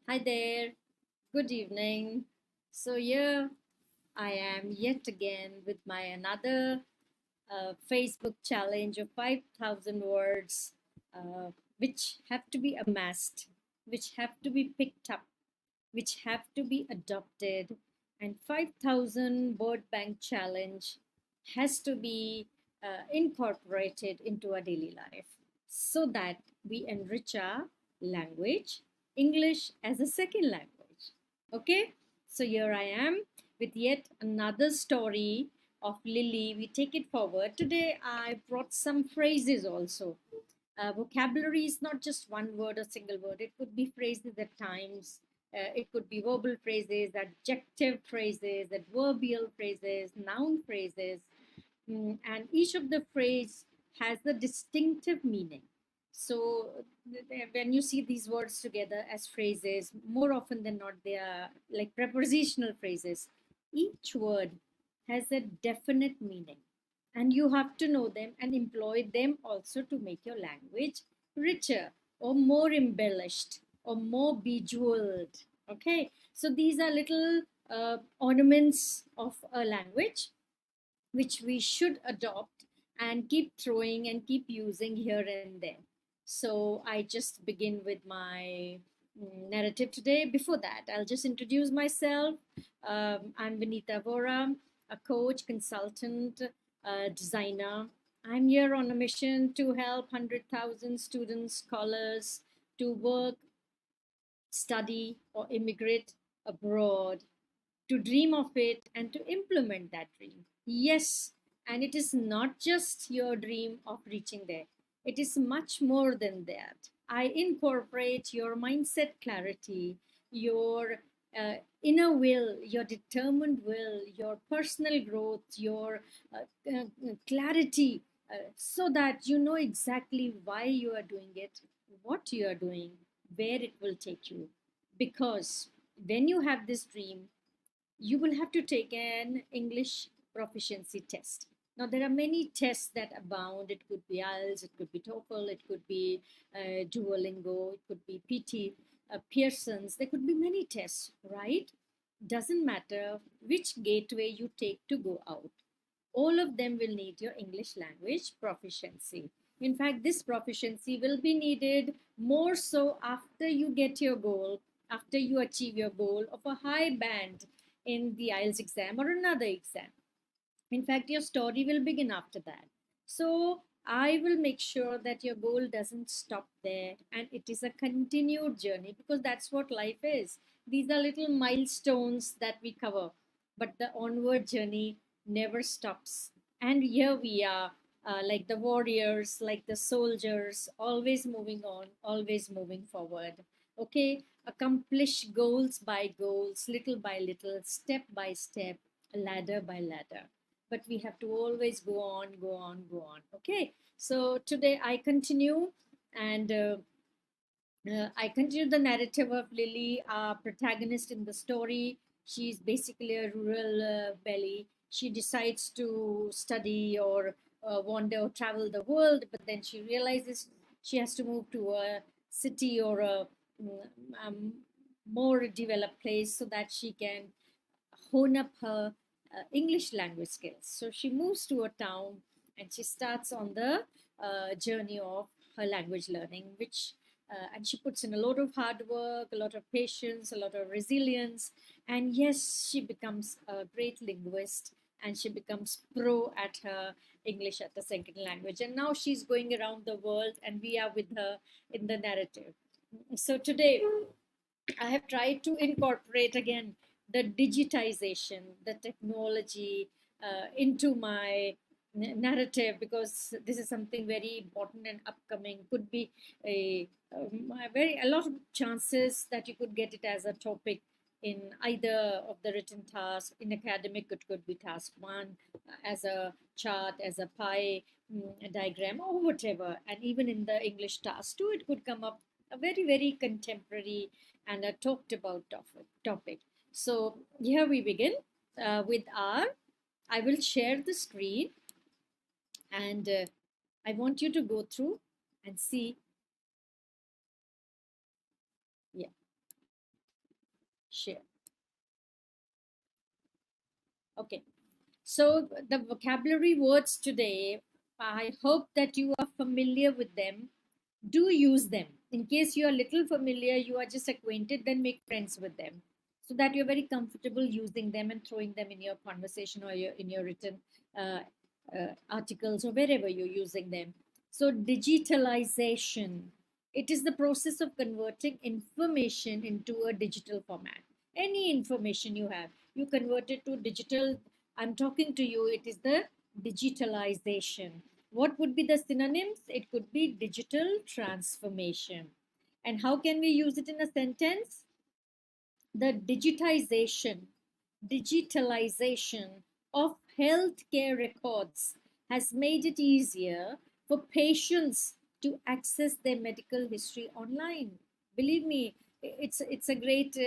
Hi there, good evening. So, here I am yet again with my another Facebook challenge of 5,000 words, which have to be amassed, which have to be picked up, which have to be adopted, and 5,000 word bank challenge has to be incorporated into our daily life so that we enrich our language, English as a second language. Okay, so here I am with yet another story of Lily. We take it forward. Today I brought some phrases also. Vocabulary is not just one word or single word, it could be phrases at times. It could be verbal phrases, adjective phrases, adverbial phrases, noun phrases. And each of the phrase has a distinctive meaning. So when you see these words together as phrases, more often than not, they are like prepositional phrases. Each word has a definite meaning, and you have to know them and employ them also to make your language richer or more embellished or more bejeweled. Okay, so these are little ornaments of a language which we should adopt and keep throwing and keep using here and there. So I just begin with my narrative today. Before that, I'll just introduce myself. I'm Vinita Vora, a coach, consultant, designer. I'm here on a mission to help 100,000 students, scholars to work, study, or immigrate abroad, to dream of it and to implement that dream. Yes, and it is not just your dream of reaching there, it is much more than that. I incorporate your mindset clarity, your inner will, your determined will, your personal growth, your clarity, so that you know exactly why you are doing it, what you are doing, where it will take you. Because when you have this dream, you will have to take an English proficiency test. Now, there are many tests that abound. It could be IELTS, it could be TOEFL, it could be Duolingo, it could be PT, Pearson's. There could be many tests, right? Doesn't matter which gateway you take to go out. All of them will need your English language proficiency. In fact, this proficiency will be needed more so after you get your goal, after you achieve your goal of a high band in the IELTS exam or another exam. In fact, your story will begin after that. So I will make sure that your goal doesn't stop there and it is a continued journey, because that's what life is. These are little milestones that we cover, but the onward journey never stops. And here we are, like the warriors, like the soldiers, always moving on, always moving forward. Okay, accomplish goals by goals, little by little, step by step, ladder by ladder, but we have to always go on, go on, go on. Okay, so today I continue, and I continue the narrative of Lily, our protagonist in the story. She's basically a rural belly. She decides to study or wander or travel the world, but then she realizes she has to move to a city or a mm, um, more developed place so that she can hone up her English language skills. So she moves to a town and she starts on the journey of her language learning, which and she puts in a lot of hard work, a lot of patience, a lot of resilience, and yes, she becomes a great linguist and she becomes pro at her English at the second language. And now she's going around the world, and we are with her in the narrative. So today I have tried to incorporate again the digitization, the technology into my narrative, because this is something very important and upcoming. Could be a lot of chances that you could get it as a topic in either of the written tasks. In academic, it could be task one, as a chart, as a pie diagram, or whatever. And even in the English task too, it could come up a very, very contemporary and a talked about topic. So here we begin with our, I will share the screen, and I want you to go through and see. Yeah. share. Okay. So the vocabulary words today, I hope that you are familiar with them. Do use them. In case you are little familiar, you are just acquainted, then make friends with them so that you're very comfortable using them and throwing them in your conversation or in your written uh, articles or wherever you're using them. So digitalization, it is the process of converting information into a digital format. Any information you have, you convert it to digital. I'm talking to you, it is the digitalization. What would be the synonyms? It could be digital transformation. And how can we use it in a sentence? The digitalization of healthcare records has made it easier for patients to access their medical history online. Believe me, it's a great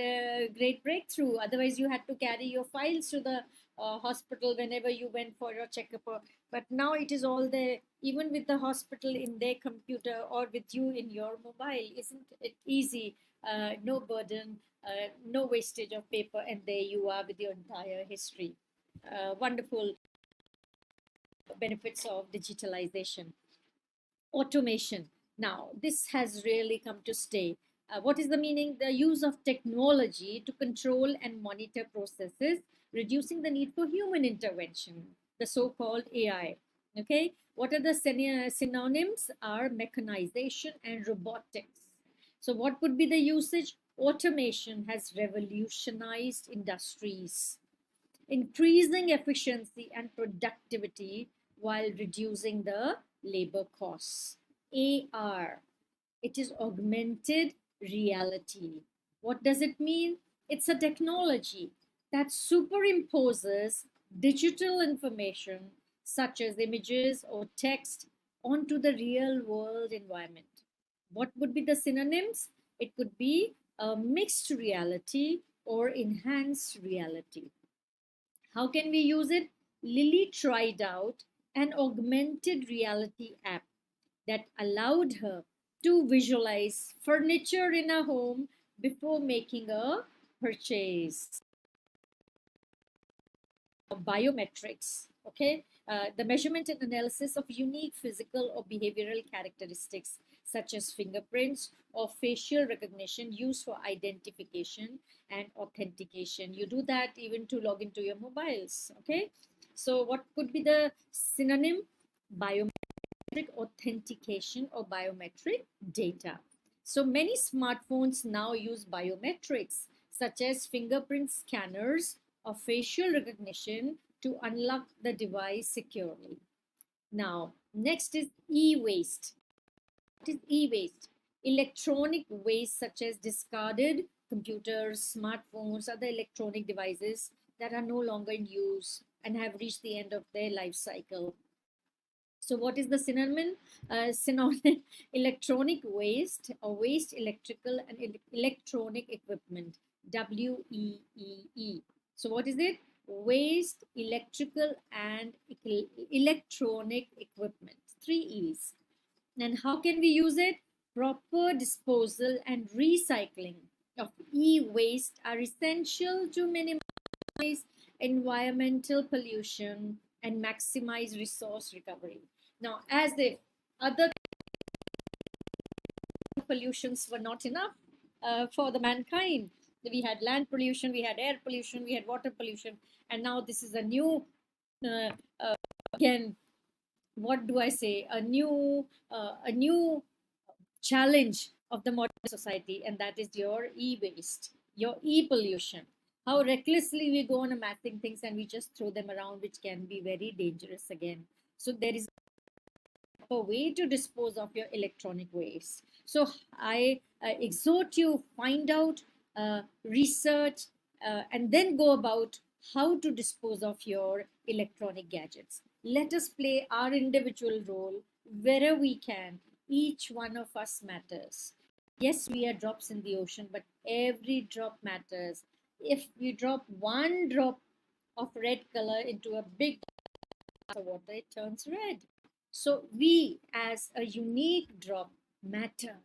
breakthrough. Otherwise, you had to carry your files to the hospital whenever you went for your checkup. But now it is all there, even with the hospital in their computer or with you in your mobile. Isn't it easy? No burden, no wastage of paper, and there you are with your entire history. Wonderful benefits of digitalization. Automation. Now, this has really come to stay. What is the meaning? The use of technology to control and monitor processes, reducing the need for human intervention, the so-called AI. Okay, what are the synonyms? Are mechanization and robotics. So, what would be the usage? Automation has revolutionized industries, increasing efficiency and productivity while reducing the labor costs. AR, it is augmented reality. What does it mean? It's a technology that superimposes digital information such as images or text onto the real world environment. What would be the synonyms? It could be a mixed reality or enhanced reality. How can we use it? Lily tried out an augmented reality app that allowed her to visualize furniture in a home before making a purchase. Biometrics, okay, the measurement and analysis of unique physical or behavioral characteristics such as fingerprints or facial recognition used for identification and authentication. You do that even to log into your mobiles. Okay, so what could be the synonym? Biometric authentication or biometric data. So many smartphones now use biometrics such as fingerprint scanners or facial recognition to unlock the device securely. Now, next is e-waste. What is e-waste? Electronic waste such as discarded computers, smartphones, other electronic devices that are no longer in use and have reached the end of their life cycle. So what is the synonym? Synonym electronic waste or waste electrical and electronic equipment. WEEE. So what is it? Waste electrical and electronic equipment. 3 E's. And how can we use it? Proper disposal and recycling of e-waste are essential to minimize environmental pollution and maximize resource recovery. Now, as if other pollutions were not enough for the mankind, we had land pollution, we had air pollution, we had water pollution, and now this is a new, uh, again, what do I say? A new challenge of the modern society, and that is your e-waste, your e-pollution. How recklessly we go on amassing things and we just throw them around, which can be very dangerous again. So there is a way to dispose of your electronic waste. So I exhort you, find out, research, and then go about how to dispose of your electronic gadgets. Let us play our individual role wherever we can. Each one of us matters. Yes, we are drops in the ocean, but every drop matters. If you drop one drop of red color into a big glass of water, it turns red. So we as a unique drop matter.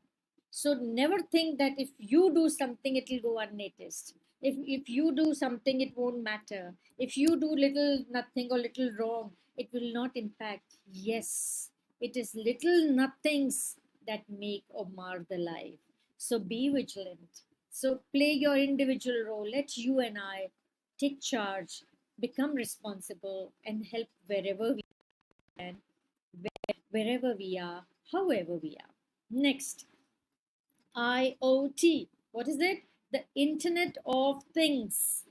So never think that if you do something, it will go unnoticed. If you do something, it won't matter. If you do little nothing or little wrong, it will not impact. Yes, it is little nothings that make or mar the life. So be vigilant. So play your individual role. Let you and I take charge, become responsible, and help wherever we can, wherever we are, however we are. Next, IoT. What is it? The Internet of Things,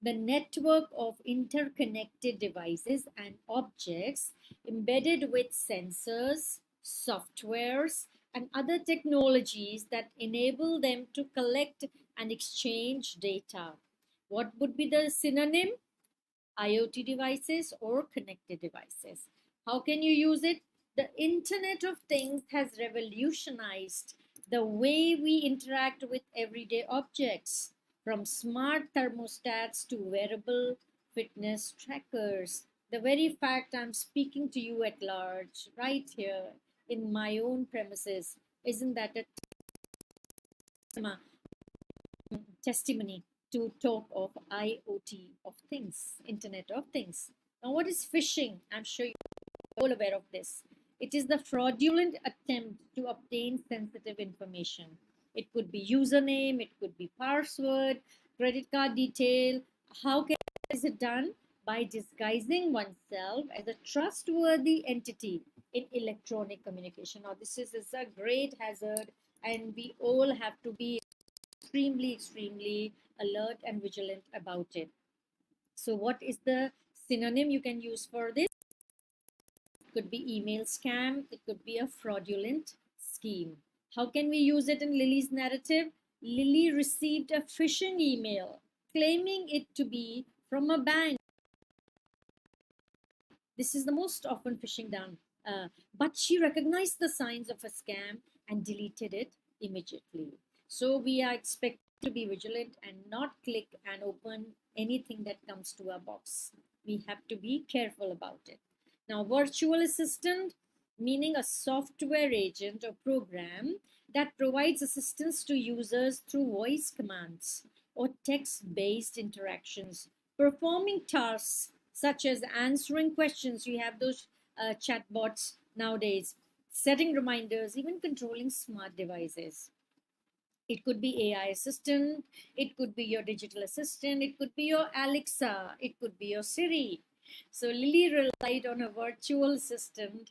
the network of interconnected devices and objects embedded with sensors, softwares, and other technologies that enable them to collect and exchange data. What would be the synonym? IoT devices or connected devices. How can you use it? The Internet of Things has revolutionized the way we interact with everyday objects, from smart thermostats to wearable fitness trackers. The very fact I'm speaking to you at large, right here in my own premises, isn't that a testimony to talk of IoT of things, Internet of Things? Now, what is phishing? I'm sure you're all aware of this. It is the fraudulent attempt to obtain sensitive information. It could be username, it could be password, credit card detail. How is it done? By disguising oneself as a trustworthy entity in electronic communication. Now, this is a great hazard, and we all have to be extremely alert and vigilant about it. So, what is the synonym you can use for this? It could be email scam, it could be a fraudulent scheme. How can we use it in Lily's narrative? Lily received a phishing email claiming it to be from a bank. This is the most often phishing done. But she recognized the signs of a scam and deleted it immediately. So we are expected to be vigilant and not click and open anything that comes to our box. We have to be careful about it. Now, virtual assistant, meaning a software agent or program that provides assistance to users through voice commands or text based interactions, performing tasks such as answering questions. We have those chatbots nowadays, setting reminders, even controlling smart devices. It could be AI assistant, it could be your digital assistant, it could be your Alexa, it could be your Siri. So Lily relied on a virtual assistant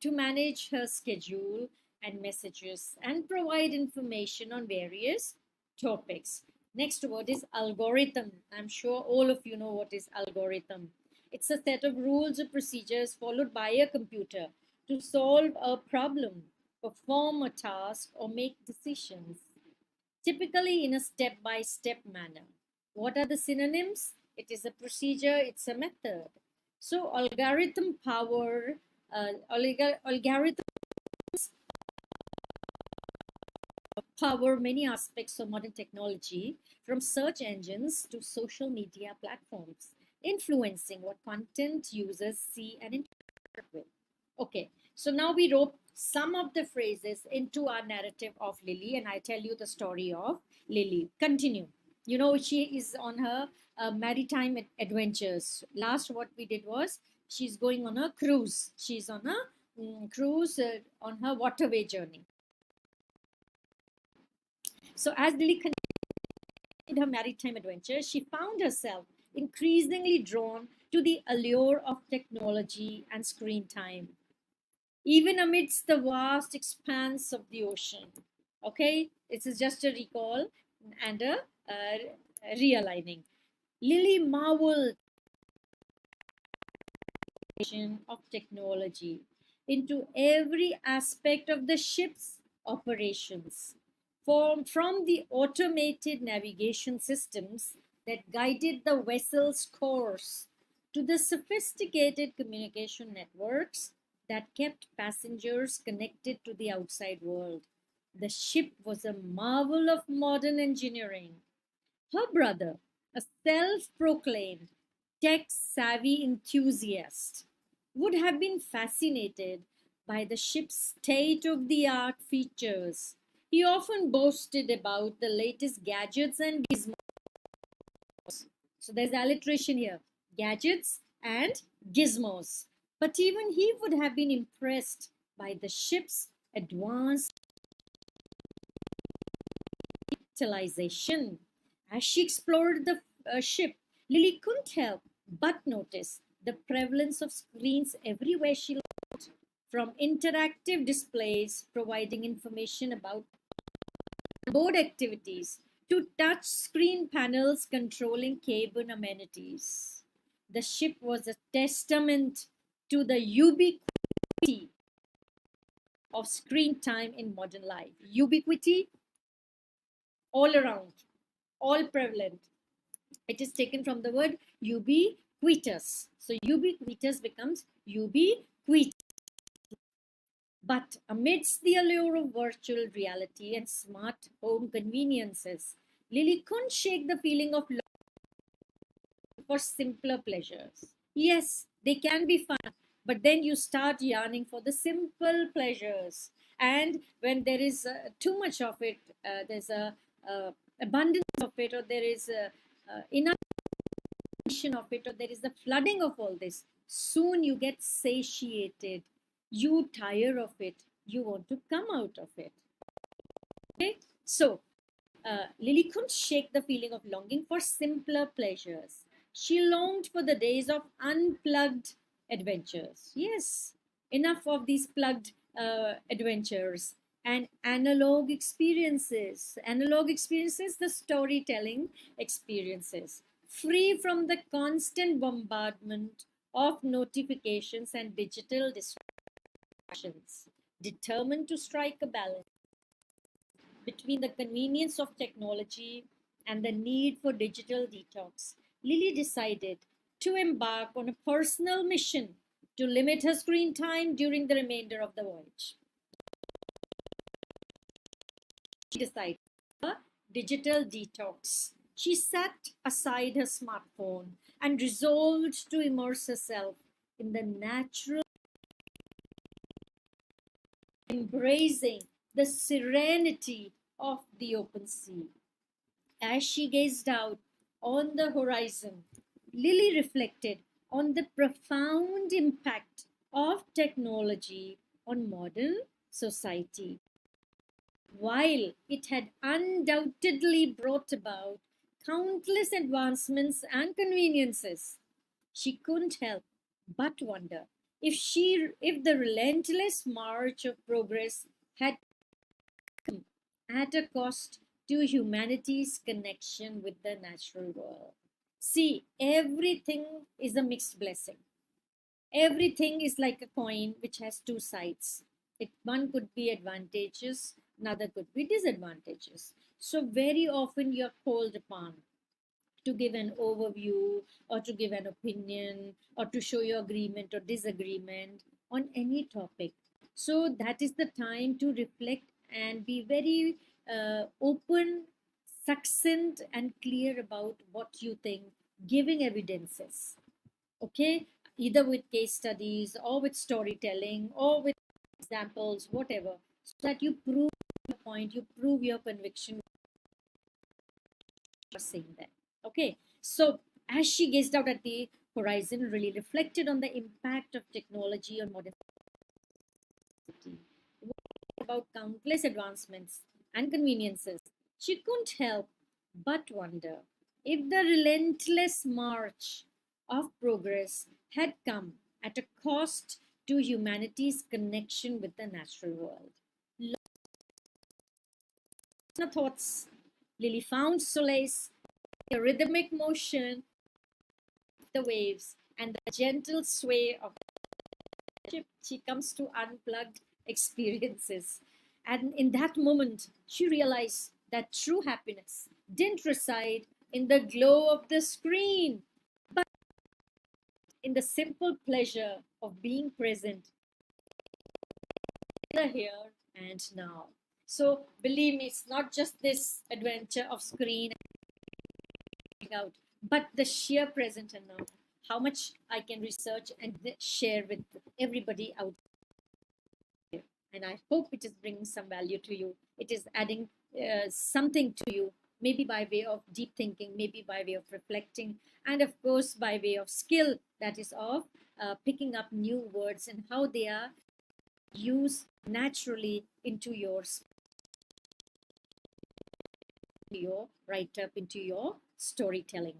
to manage her schedule and messages and provide information on various topics. Next word is algorithm. I'm sure all of you know what is algorithm. It's a set of rules or procedures followed by a computer to solve a problem, perform a task, or make decisions, typically in a step by step manner. What are the synonyms? It is a procedure, it's a method. So, algorithm power, algorithm power many aspects of modern technology, from search engines to social media platforms, influencing what content users see and interact with. Okay, so now we rope some of the phrases into our narrative of Lily, and I tell you the story of Lily. Continue. You know, she is on her maritime adventures. Last, what we did was she's going on a cruise. She's on a cruise on her waterway journey. So, as Lily continued her maritime adventures, she found herself increasingly drawn to the allure of technology and screen time, even amidst the vast expanse of the ocean. Okay, this is just a recall and a realigning. Lily marveled of technology into every aspect of the ship's operations, from the automated navigation systems that guided the vessel's course to the sophisticated communication networks that kept passengers connected to the outside world. The ship was a marvel of modern engineering. Her brother, a self proclaimed tech savvy enthusiast, would have been fascinated by the ship's state of the art features. He often boasted about the latest gadgets and gizmos So there's alliteration here, gadgets and gizmos. But even he would have been impressed by the ship's advanced digitalization. As she explored the ship, Lily couldn't help but notice the prevalence of screens everywhere she looked, from interactive displays providing information about board activities to touch screen panels controlling cabin amenities. The ship was a testament to the ubiquity of screen time in modern life. Ubiquity, all around, all prevalent. It is taken from the word ubiquitous. So ubiquitous becomes ubiquitous. But amidst the allure of virtual reality and smart home conveniences, Lily couldn't shake the feeling of longing for simpler pleasures. Yes, they can be fun, but then you start yearning for the simple pleasures. And when there is too much of it, there's a abundance of it, or there is enough of it, or there is the flooding of all this, soon you get satiated, you tire of it, you want to come out of it. Okay, so Lily couldn't shake the feeling of longing for simpler pleasures. She longed for the days of unplugged adventures. Yes, enough of these plugged adventures and analog experiences, the storytelling experiences, free from the constant bombardment of notifications and digital distractions, determined to strike a balance between the convenience of technology and the need for digital detox, Lily decided to embark on a personal mission to limit her screen time during the remainder of the voyage. She decided a digital detox. She set aside her smartphone and resolved to immerse herself in the natural, embracing the serenity of the open sea. As she gazed out on the horizon, Lily reflected on the profound impact of technology on modern society. While it had undoubtedly brought about countless advancements and conveniences, she couldn't help but wonder if the relentless march of progress had come at a cost to humanity's connection with the natural world. See, everything is a mixed blessing. Everything is like a coin which has two sides. One could be advantageous, another could be disadvantageous. So very often you're called upon to give an overview or to give an opinion or to show your agreement or disagreement on any topic. So that is the time to reflect and be very open, succinct, and clear about what you think, giving evidences. Okay, either with case studies or with storytelling or with examples, whatever, so that you prove your point, you prove your conviction you're saying that. Okay, so as she gazed out at the horizon, really reflected on the impact of technology on modern society, about countless advancements and conveniences, she couldn't help but wonder if the relentless march of progress had come at a cost to humanity's connection with the natural world. Lost in her thoughts, Lily found solace in the rhythmic motion of the waves and the gentle sway of the ship. She comes to unplugged experiences. And in that moment, she realized that true happiness didn't reside in the glow of the screen, but in the simple pleasure of being present in the here and now. So believe me, it's not just this adventure of screen out, but the sheer present and now. How much I can research and share with everybody out and I hope it is bringing some value to you. It is adding something to you maybe by way of deep thinking, maybe by way of reflecting, and of course, by way of skill, that is of picking up new words and how they are used naturally into your write up, into your storytelling.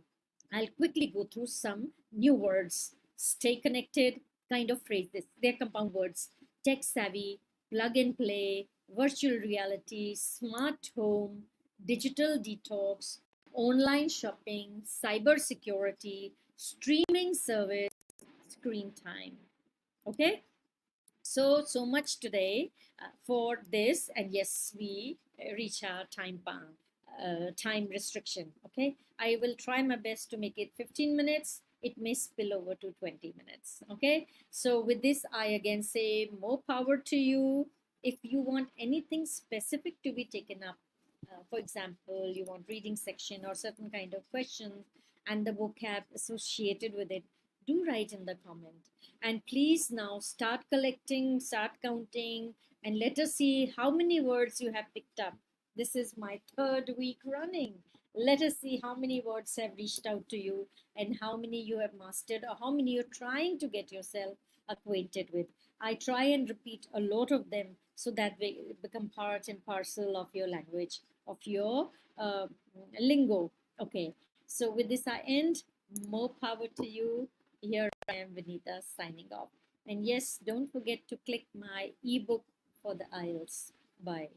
I'll quickly go through some new words. Stay connected kind of phrases. They're compound words. Tech savvy, plug and play, virtual reality, smart home, digital detox, online shopping, cyber security, streaming service, screen time. Okay, so much today for this, and yes, we reach our time restriction. Okay, I will try my best to make it 15 minutes. It may spill over to 20 minutes. Okay, so with this, I again say more power to you. If you want anything specific to be taken up, for example, you want reading section or certain kind of questions and the vocab associated with it, do write in the comment. And please now start collecting, start counting, and let us see how many words you have picked up. This is my third week running. Let us see how many words have reached out to you and how many you have mastered or how many you're trying to get yourself acquainted with. I try and repeat a lot of them so that they become part and parcel of your language, of your lingo. Okay, so with this, I end. More power to you. Here I am, Vinita, signing off. And yes, don't forget to click my ebook for the IELTS. Bye.